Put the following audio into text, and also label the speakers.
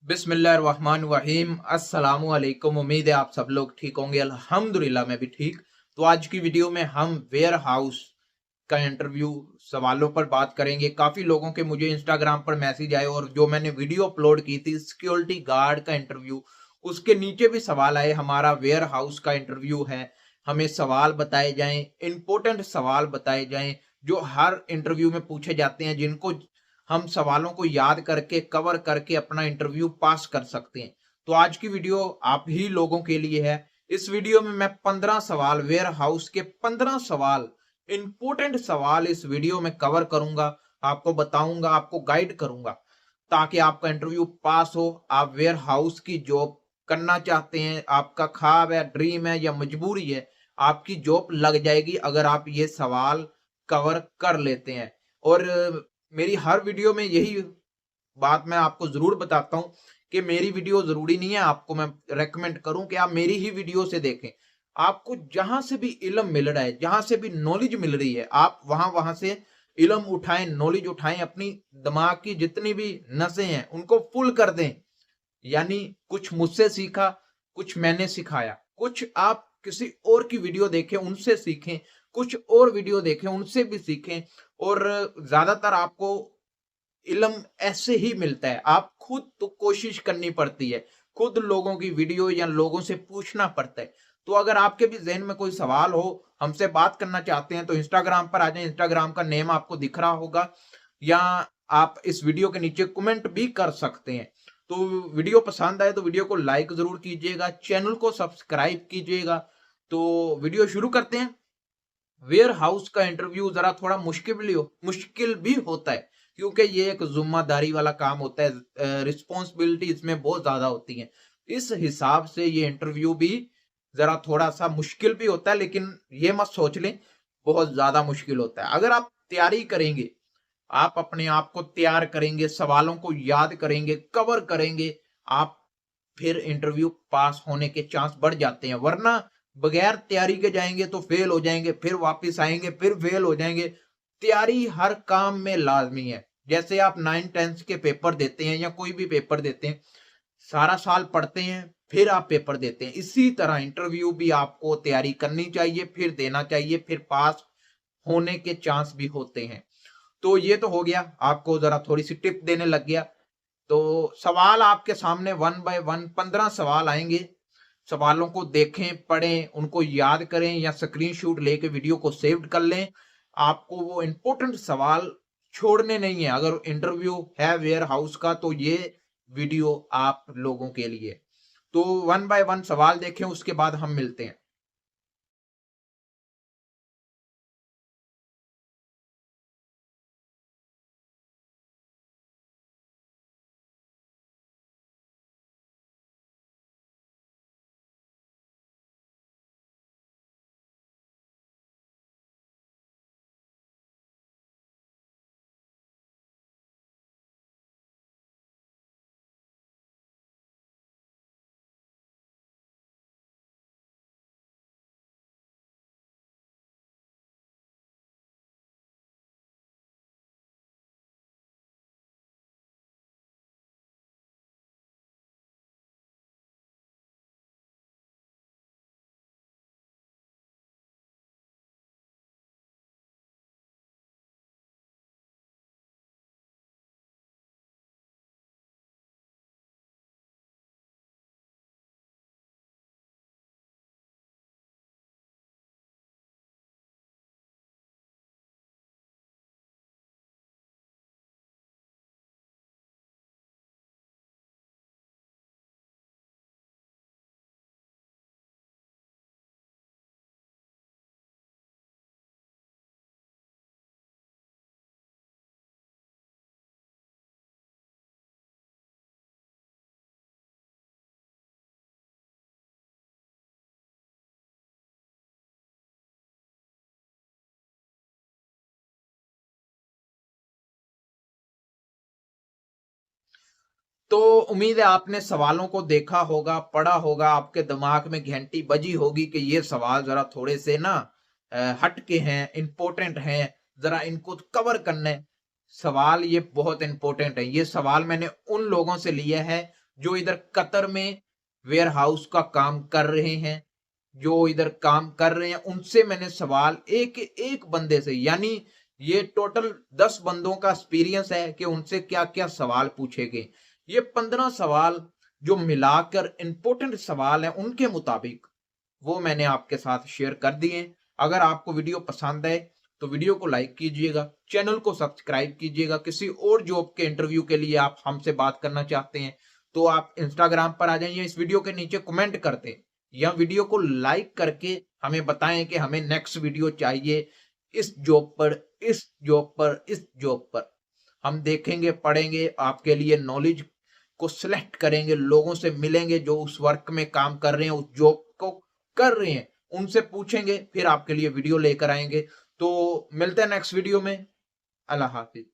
Speaker 1: बिस्मिल्लाहिर्रहमानिर्रहीम अस्सलामुअलैकुम। उम्मीद है आप सब लोग ठीक होंगे। अल्हम्दुलिल्लाह मैं भी ठीक। तो आज की वीडियो में हम वेयर हाउस का इंटरव्यू सवालों पर बात करेंगे। काफी लोगों के मुझे इंस्टाग्राम पर मैसेज आए और जो मैंने वीडियो अपलोड की थी सिक्योरिटी गार्ड का इंटरव्यू, उसके नीचे भी सवाल आए। हमारा वेयर हाउस का इंटरव्यू है, हमें सवाल बताए जाएं, इंपॉर्टेंट सवाल बताए जाएं जो हर इंटरव्यू में पूछे जाते हैं, जिनको हम सवालों को याद करके कवर करके अपना इंटरव्यू पास कर सकते हैं। तो आज की वीडियो आप ही लोगों के लिए है। इस वीडियो में मैं 15 सवाल, वेयर हाउस के 15 सवाल, इंपोर्टेंट सवाल इस वीडियो में कवर करूंगा, आपको बताऊंगा, आपको गाइड करूंगा ताकि आपका इंटरव्यू पास हो। आप वेयर हाउस की जॉब करना चाहते हैं, आपका ख्वाब है, ड्रीम है या मजबूरी है, आपकी जॉब लग जाएगी अगर आप ये सवाल कवर कर लेते हैं। और मेरी हर वीडियो में यही बात मैं आपको जरूर बताता हूं कि मेरी वीडियो जरूरी नहीं है आपको मैं रेकमेंड करूं कि आप मेरी ही वीडियो से देखें। आपको जहां से भी इल्म मिल रहा है, जहां से भी नॉलेज मिल रही है, आप वहां वहां से इल्म उठाएं, नॉलेज उठाएं। अपनी दिमाग की जितनी भी नसें हैं उनको फुल कर दें। यानी कुछ मुझसे सीखा, कुछ मैंने सिखाया, कुछ आप किसी और की वीडियो देखें उनसे सीखें, कुछ और वीडियो देखें उनसे भी सीखें। और ज्यादातर आपको इल्म ऐसे ही मिलता है, आप खुद तो कोशिश करनी पड़ती है, खुद लोगों की वीडियो या लोगों से पूछना पड़ता है। तो अगर आपके भी जहन में कोई सवाल हो, हमसे बात करना चाहते हैं, तो इंस्टाग्राम पर आ जाए। इंस्टाग्राम का नेम आपको दिख रहा होगा, या आप इस वीडियो के नीचे कमेंट भी कर सकते हैं। तो वीडियो पसंद आए तो वीडियो को लाइक जरूर कीजिएगा, चैनल को सब्सक्राइब कीजिएगा। तो वीडियो शुरू करते हैं। वेयर हाउस का इंटरव्यू जरा थोड़ा मुश्किल भी होता है, क्योंकि ये एक जिम्मेदारी वाला काम होता है, रिस्पॉन्सिबिलिटी इसमें बहुत ज्यादा होती है। इस हिसाब से ये इंटरव्यू भी जरा थोड़ा सा मुश्किल भी होता है, लेकिन ये मत सोच लें बहुत ज्यादा मुश्किल होता है। अगर आप तैयारी करेंगे, आप अपने आप को तैयार करेंगे, सवालों को याद करेंगे, कवर करेंगे, आप फिर इंटरव्यू पास होने के चांस बढ़ जाते हैं। वरना बगैर तैयारी के जाएंगे तो फेल हो जाएंगे, फिर वापस आएंगे फिर फेल हो जाएंगे। तैयारी हर काम में लाजमी है। जैसे आप 9 10 के पेपर देते हैं या कोई भी पेपर देते हैं, सारा साल पढ़ते हैं फिर आप पेपर देते हैं, इसी तरह इंटरव्यू भी आपको तैयारी करनी चाहिए, फिर देना चाहिए, फिर पास होने के चांस भी होते हैं। तो ये तो हो गया, आपको जरा थोड़ी सी टिप देने लग गया। तो सवाल आपके सामने वन बाय वन 15 सवाल आएंगे। सवालों को देखें, पढ़ें, उनको याद करें या स्क्रीनशॉट लेके वीडियो को सेव कर लें। आपको वो इंपॉर्टेंट सवाल छोड़ने नहीं है। अगर इंटरव्यू है वेयर हाउस का तो ये वीडियो आप लोगों के लिए। तो वन बाय वन सवाल देखें, उसके बाद हम मिलते हैं। तो उम्मीद है आपने सवालों को देखा होगा, पढ़ा होगा, आपके दिमाग में घंटी बजी होगी कि ये सवाल जरा थोड़े से ना हट के हैं, इंपॉर्टेंट हैं, जरा इनको कवर करने। सवाल ये बहुत इंपॉर्टेंट है। ये सवाल मैंने उन लोगों से लिया है जो इधर कतर में वेयर हाउस का काम कर रहे हैं, जो इधर काम कर रहे हैं, उनसे मैंने सवाल एक एक बंदे से, यानी ये टोटल 10 बंदों का एक्सपीरियंस है कि उनसे क्या क्या सवाल पूछे गए। ये 15 सवाल जो मिलाकर इंपॉर्टेंट सवाल हैं उनके मुताबिक वो मैंने आपके साथ शेयर कर दिए। अगर आपको वीडियो पसंद आए तो वीडियो को लाइक कीजिएगा, चैनल को सब्सक्राइब कीजिएगा। किसी और जॉब के इंटरव्यू के लिए आप हमसे बात करना चाहते हैं तो आप इंस्टाग्राम पर आ जाइए, इस वीडियो के नीचे कमेंट करते या वीडियो को लाइक करके हमें बताएं कि हमें नेक्स्ट वीडियो चाहिए इस जॉब पर, इस जॉब पर, इस जॉब पर। हम देखेंगे, पढ़ेंगे, आपके लिए नॉलेज को सिलेक्ट करेंगे, लोगों से मिलेंगे जो उस वर्क में काम कर रहे हैं, उस जॉब को कर रहे हैं, उनसे पूछेंगे, फिर आपके लिए वीडियो लेकर आएंगे। तो मिलते हैं नेक्स्ट वीडियो में। अल्लाह हाफिज।